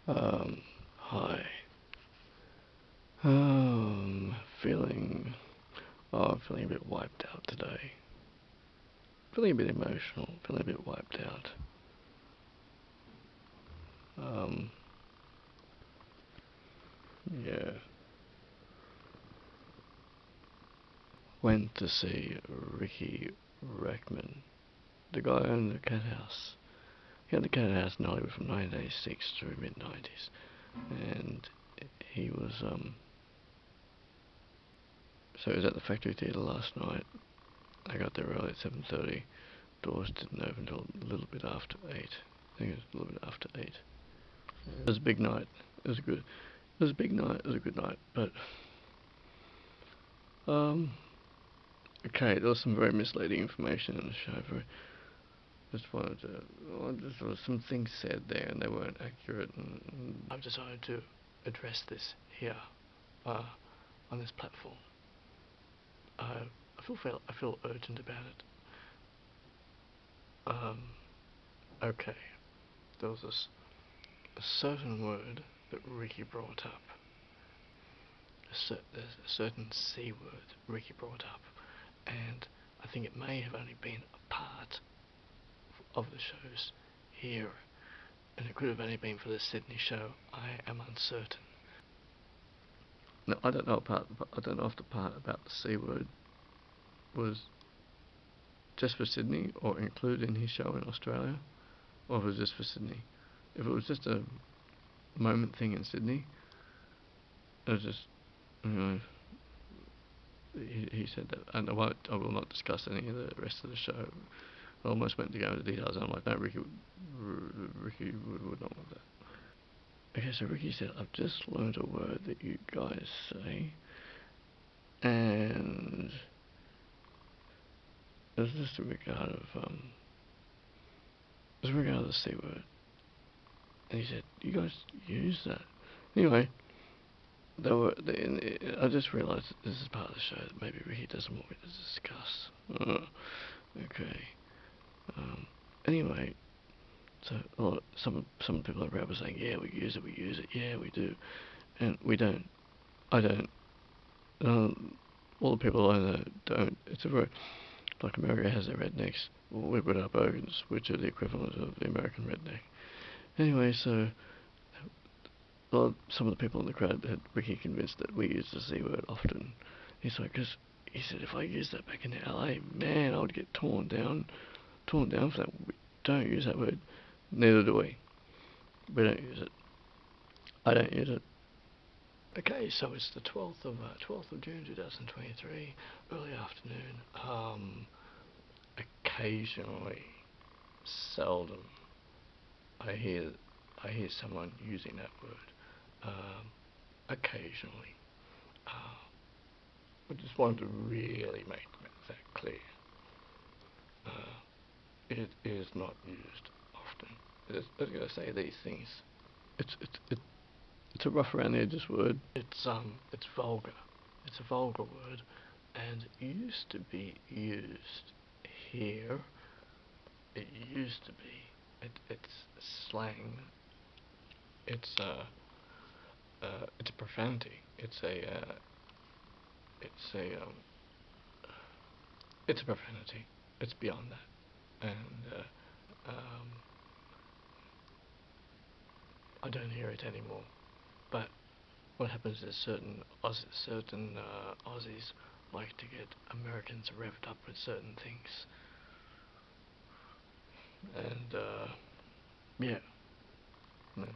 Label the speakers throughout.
Speaker 1: Hi. Feeling, feeling a bit wiped out today. Feeling a bit emotional, feeling a bit wiped out. Yeah. Went to see Riki Rachtman, the guy who owned the cat house. He had the cat house in Hollywood from 1986 through mid-90s. And he was, so he was at the factory theatre last night. I got there early at 7:30. Doors didn't open until a little bit after 8. I think it was a little bit after 8. It was a big night. It was good. It was a big night. It was a good night. But okay, there was some very misleading information in the show. There was some things said there and they weren't accurate. And I've decided to address this here, on this platform. I feel urgent about it. Okay, there was a certain word that Riki brought up. There's a certain C word that Riki brought up, and I think it may have only been a part of the shows here, and it could have only been for the Sydney show. I am uncertain. No, I don't know if the part about the C word was just for Sydney or included in his show in Australia, or if it was just for Sydney. If it was just a moment thing in Sydney, it was just, he said that, and I will not discuss any of the rest of the show. I almost went to go into details, and I'm like, no, Riki would not want that. Okay, so Riki said, I've just learned a word that you guys say, and it's just in regard of the C word. And he said, you guys use that. Anyway, I just realised that this is part of the show that maybe Riki doesn't want me to discuss. Okay. Anyway, so some people around were saying, yeah, we use it, yeah, we do, and we don't. I don't. All the people I know don't. It's a very, like America has their rednecks. We've got our bogans, which are the equivalent of the American redneck. Anyway, so some of the people in the crowd had Riki convinced that we use the C word often. He's like, cause he said if I used that back in LA, man, I would get torn down for that. We don't use that word. Neither do we. We don't use it. I don't use it. Okay, so it's the 12th of June 2023, early afternoon. Occasionally, seldom, I hear someone using that word. Occasionally. I just wanted to really make that clear. It is not used often. I was going to say these things. It's a rough around the edges word. It's vulgar. It's a vulgar word, and it used to be used here. It used to be. It's slang. It's a profanity. It's a profanity. It's beyond that, and I don't hear it anymore. But what happens is certain Aussies like to get Americans revved up with certain things, and yeah, and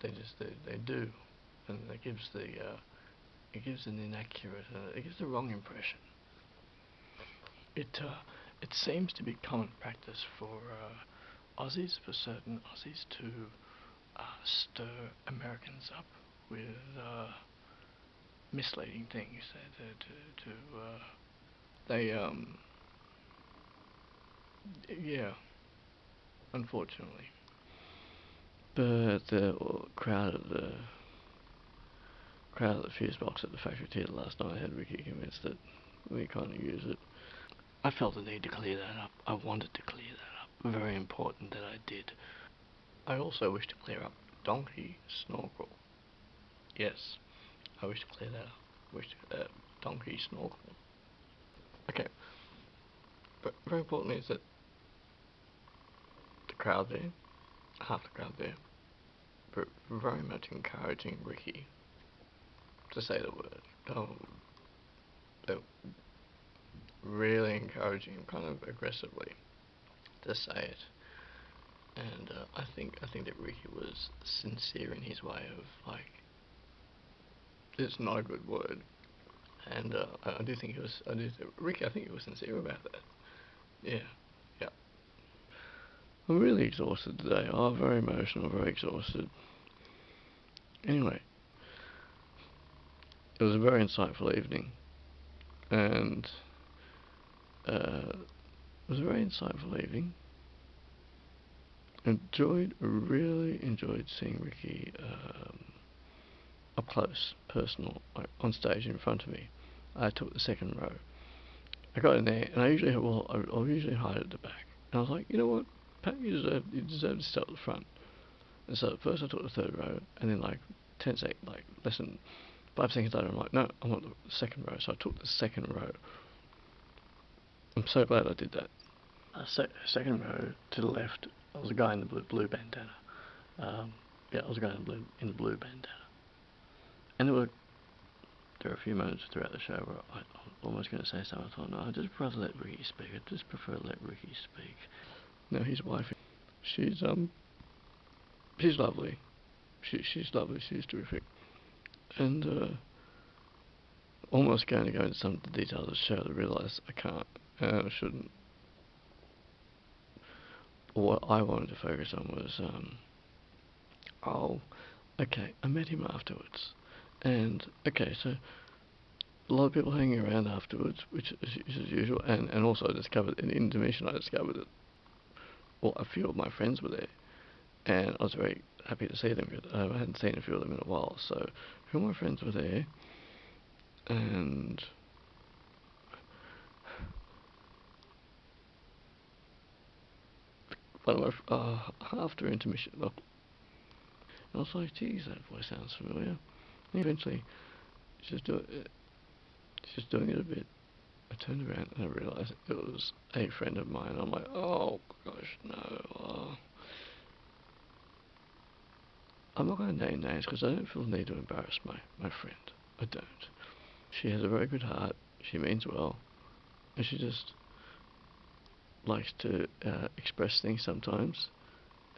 Speaker 1: they do, and it gives an inaccurate, it gives the wrong impression. It seems to be common practice for certain Aussies to stir Americans up with misleading things. Yeah, unfortunately. But the crowd at the fuse box at the factory theatre last night had Riki convinced that we kind of use it. I felt the need to clear that up. I wanted to clear that up. Very important that I did. I also wish to clear up donkey snorkel. Yes, I wish to clear that up. Donkey snorkel. Okay, but very importantly is that the crowd there, half the crowd there, were very much encouraging Riki to say the word. They were really encouraging him, kind of aggressively, to say it. And I think that Riki was sincere in his way of, like, it's not a good word. And I do think Riki, I think he was sincere about that. Yeah, yeah. I'm really exhausted today. Oh, very emotional, very exhausted. Anyway, it was a very insightful evening, and it was a very insightful evening. Really enjoyed seeing Riki up close, personal, like on stage in front of me. I took the second row. I got in there, and I usually hide at the back. And I was like, you know what, Pat, you deserve to sit at the front. And so at first I took the third row, and then like 10 seconds, like less than 5 seconds later, I'm like, no, I want the second row. So I took the second row. I'm so glad I did that. Second row to the left, I was a guy in the blue bandana. I was a guy in the blue bandana. And there were a few moments throughout the show where I was almost going to say something. I thought, no, I'd just rather let Riki speak. I'd just prefer to let Riki speak. No, his wife, she's lovely. She's lovely. She's terrific. And almost going to go into some of the details of the show to realise I can't and I shouldn't. What I wanted to focus on was, okay, I met him afterwards, and okay, so a lot of people hanging around afterwards, which is as usual, and also I discovered in the intermission, I discovered that, well, a few of my friends were there, and I was very happy to see them, because I hadn't seen a few of them in a while, so a few of my friends were there, and one of my, after intermission, look, and I was like, geez, that voice sounds familiar, and eventually, she's doing it a bit. I turned around and I realised it was a friend of mine. I'm like, oh gosh, no. I'm not going to name names because I don't feel the need to embarrass my friend. I don't. She has a very good heart. She means well. And she just likes to express things sometimes.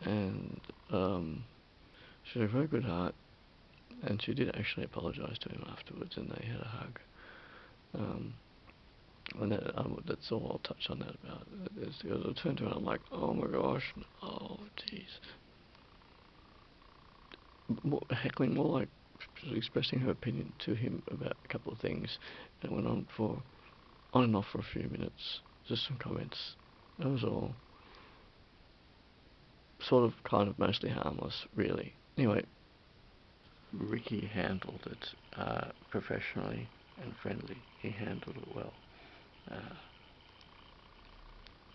Speaker 1: And she had a very good heart. And she did actually apologise to him afterwards and they had a hug. And that's all I'll touch on that about. I turned around, I'm like, oh my gosh, oh jeez. Heckling, more like expressing her opinion to him about a couple of things. And it went on and off for a few minutes. Just some comments. That was all. Sort of, kind of, mostly harmless, really. Anyway, Riki handled it professionally and friendly. He handled it well.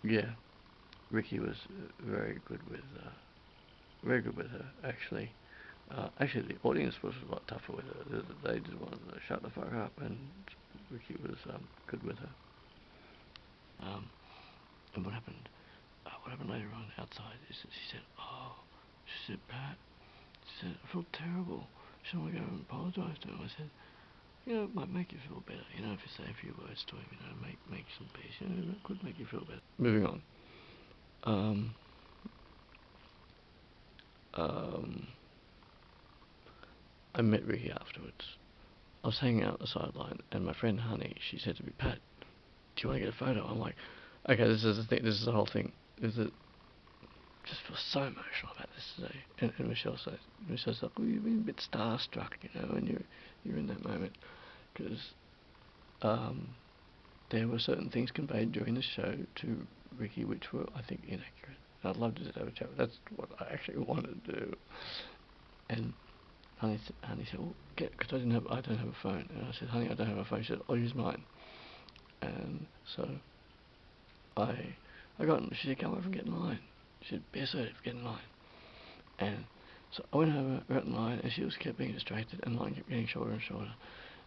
Speaker 1: Yeah, Riki was very good with her, actually. Actually, the audience was a lot tougher with her. They just wanted to shut the fuck up, and Riki was good with her. And what happened? What happened later on outside is that she said, Pat, she said, I feel terrible. Should I go and apologise to him? I said, it might make you feel better. If you say a few words to him, make some peace. It could make you feel better. Moving on. I met Riki afterwards. I was hanging out at the sideline, and my friend Honey, she said to me, Pat, do you want to get a photo? I'm like, okay, this is the thing. This is the whole thing. Is that just feel so emotional about this today. And Michelle's like, oh, you've been a bit starstruck, when you're in that moment, because there were certain things conveyed during the show to Riki which were, I think, inaccurate. And I'd love to just have a chat. That's what I actually wanted to do. And Honey said, well, because I don't have a phone. And I said, Honey, I don't have a phone. She said, I'll use mine. And so I got, she said, come over and get in line. She said, be assertive, get in line. And so I went over, wrote the line, and she just kept being distracted, and the line kept getting shorter and shorter.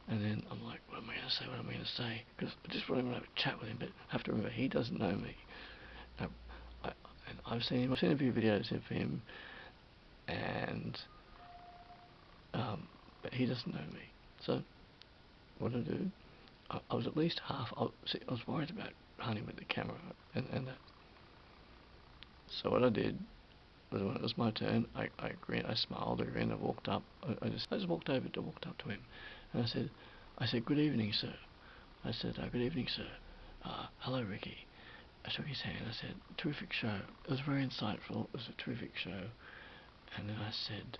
Speaker 1: And then I'm like, what am I going to say? What am I going to say? Because I just really want to have a chat with him, but I have to remember he doesn't know me. And I've seen a few videos of him, and but he doesn't know me. So what did I do? I was at least half. I was worried about hunting with the camera and that. So what I did was, when it was my turn, I grinned, I smiled, I grinned, I walked up. I just walked up to him, and I said, good evening, sir. I said, good evening, sir. Hello, Ricky. I shook his hand. I said, terrific show. It was very insightful. It was a terrific show. And then I said,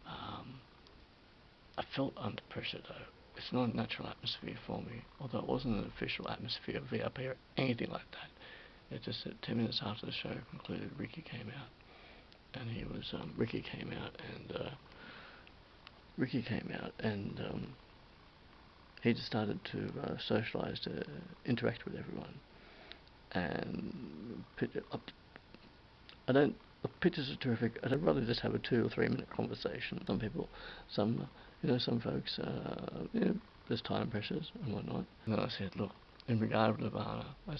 Speaker 1: I felt under pressure though. It's not a natural atmosphere for me, although it wasn't an official atmosphere, VIP or anything like that. It's just that 10 minutes after the show concluded, Ricky came out, and Ricky came out, and he just started to socialise, to interact with everyone, and the pictures are terrific. I'd rather just have a 2 or 3 minute conversation. Some people, some folks, there's time pressures and whatnot. And then I said, look, in regard of Nirvana, and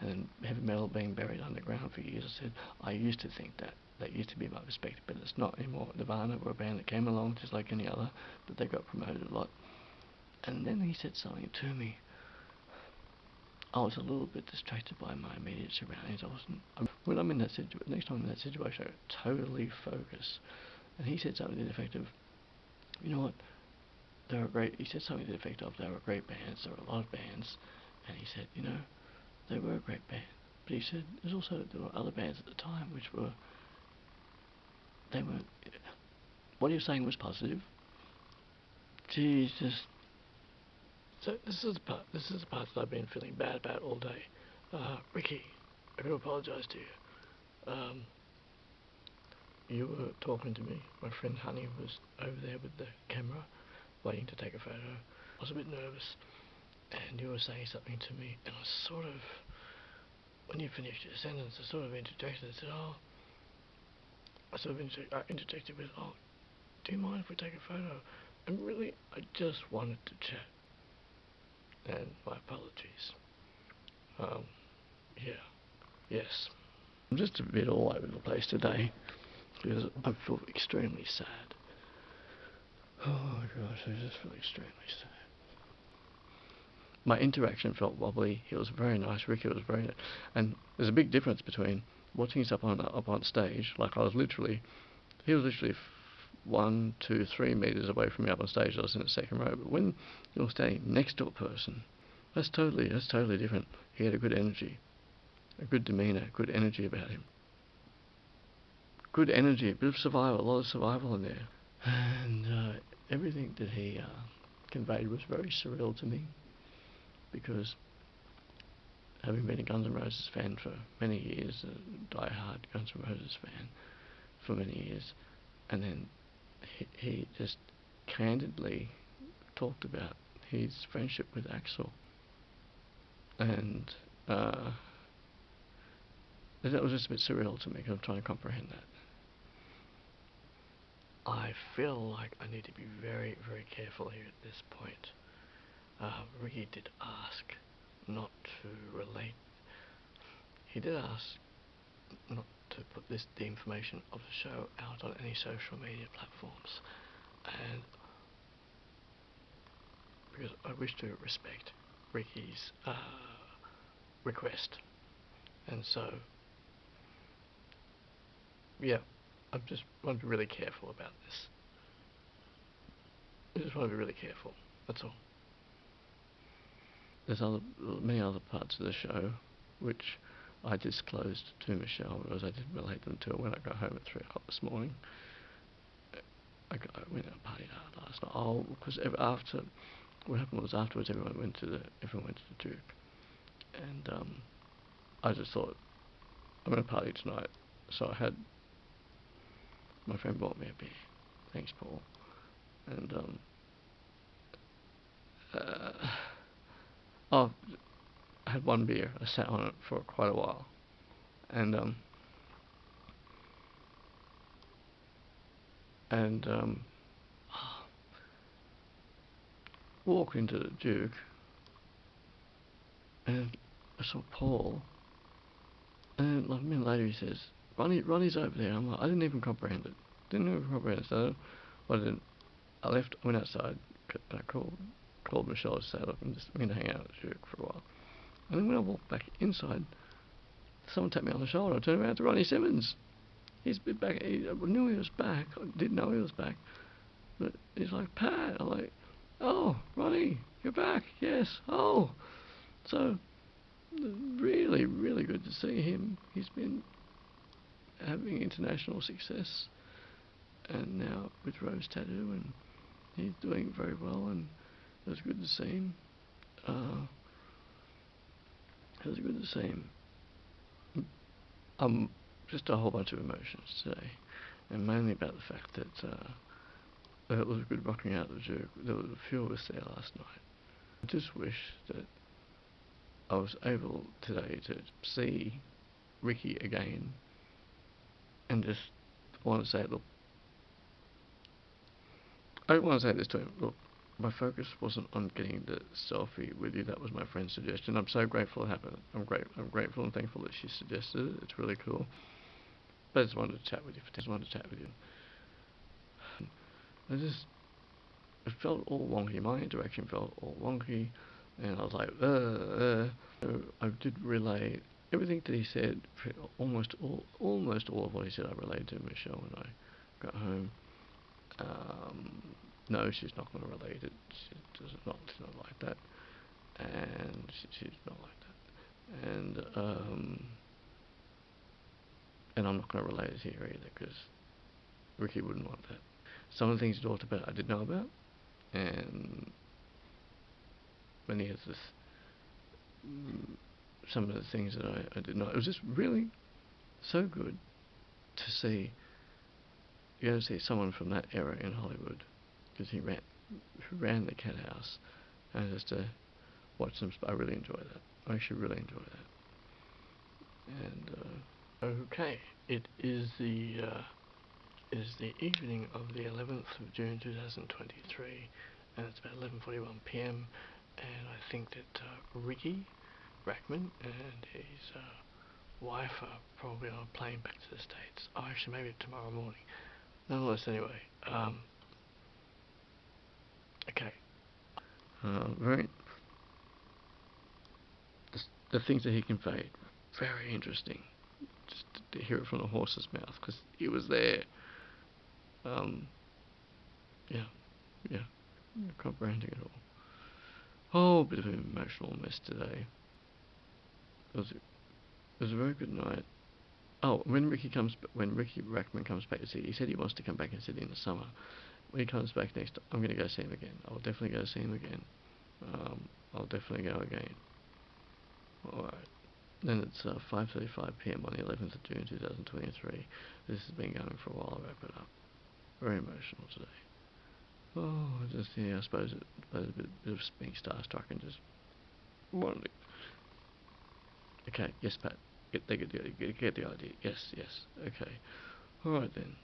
Speaker 1: then heavy metal being buried underground for years, I said, I used to think that used to be my perspective, but it's not anymore. Nirvana were a band that came along just like any other, but they got promoted a lot. And then he said something to me. I was a little bit distracted by my immediate surroundings. When I'm in that next time I'm in that situation, I totally focus. And he said something to the effect of, you know what, he said something to the effect of, they were great bands, there were a lot of bands, and he said, they were a great band. But he said, there were other bands at the time which they weren't, what he was saying was positive. Jesus. So this is the part that I've been feeling bad about all day. Ricky, I got to apologise to you. You were talking to me. My friend Honey was over there with the camera, waiting to take a photo. I was a bit nervous, and you were saying something to me, and when you finished your sentence, I sort of interjected. I interjected with, do you mind if we take a photo? And really, I just wanted to chat. And my apologies. Yes. I'm just a bit all over the place today, because I feel extremely sad. Oh my gosh, I just feel extremely sad. My interaction felt wobbly. He was very nice. Ricky was very nice. And there's a big difference between watching us up on stage, like he was literally 1, 2, 3 meters away from me up on stage. I was in the second row. But when you're standing next to a person, that's totally different. He had a good energy, a good demeanour, good energy about him. Good energy, a bit of survival, a lot of survival in there. And everything that he conveyed was very surreal to me, because having been a Guns N' Roses fan for many years, a die-hard Guns N' Roses fan for many years, and then he just candidly talked about his friendship with Axl, and that was just a bit surreal to me, because I'm trying to comprehend that. I feel like I need to be very, very careful here at this point. Ricky did ask not to relate. He did ask not to put the information of the show out on any social media platforms, and because I wish to respect Ricky's request, and so I just want to be really careful about this. I just want to be really careful. That's all. There's many other parts of the show which I disclosed to Michelle, because I didn't relate them to her when I got home at 3 o'clock this morning. I went out and partied hard last night. Because what happened was, afterwards everyone went to the Duke, and I just thought, I'm going to party tonight. So my friend bought me a beer. Thanks, Paul. And I had one beer. I sat on it for quite a while, and and walked into the Duke, and I saw Paul, and like a minute later he says, Ronnie's over there. I'm like, I didn't even comprehend it. So what I did, I left, I went outside, and I called Michelle to say, look, I'm going to hang out at the Duke for a while. And then when I walked back inside, someone tapped me on the shoulder. I turned around to Ronnie Simmons. He's been back. I knew he was back. I didn't know he was back. But he's like, Pat. I'm like, oh, Ronnie, you're back. Yes. Oh. So, really, really good to see him. He's been having international success. And now with Rose Tattoo, and he's doing very well. And it was good to see him. It was good to see him. Just a whole bunch of emotions today, and mainly about the fact that it was good rocking out the Duke. There was a few of us there last night. I just wish that I was able today to see Riki again, and just want to say, look, I want to say this to him, look, my focus wasn't on getting the selfie with you. That was my friend's suggestion. I'm so grateful it happened. I'm grateful and thankful that she suggested it. It's really cool. But I just wanted to chat with you. It felt all wonky. My interaction felt all wonky, and I was like, So I did relay everything that he said. Almost all of what he said, I relayed to Michelle when I got home. No, she's not going to relate it. She's not like that, and she's not like that, and I'm not going to relate it here either, because Riki wouldn't want that. Some of the things he talked about I did know about, and many of some of the things that I did not. It was just really so good to see. You go to see someone from that era in Hollywood, because he ran the Cat House, and just to watch them. I really enjoy that. I actually really enjoy that. And okay, it is the evening of the 11th of June 2023, and it's about 11:41 p.m. And I think that Riki Rachtman and his wife are probably on a plane back to the States. Oh, actually, maybe tomorrow morning. Nonetheless, anyway. Okay. Very. The things that he conveyed, very interesting. Just to hear it from the horse's mouth, because he was there. Yeah, yeah, comprehending it all. Oh, a bit of an emotional mess today. It was a very good night. Oh, when Riki Rachtman comes back to Sydney, he said he wants to come back and Sydney in the summer. When he comes back next, I'm going to go see him again. I'll definitely go see him again. I'll definitely go again. Alright. Then it's 5:35 p.m. on the 11th of June 2023. This has been going for a while. I'll wrap it up. Very emotional today. Oh, I suppose a bit of being starstruck and just wanting. Okay, yes, Pat. Get the idea. Yes. Okay. All right then.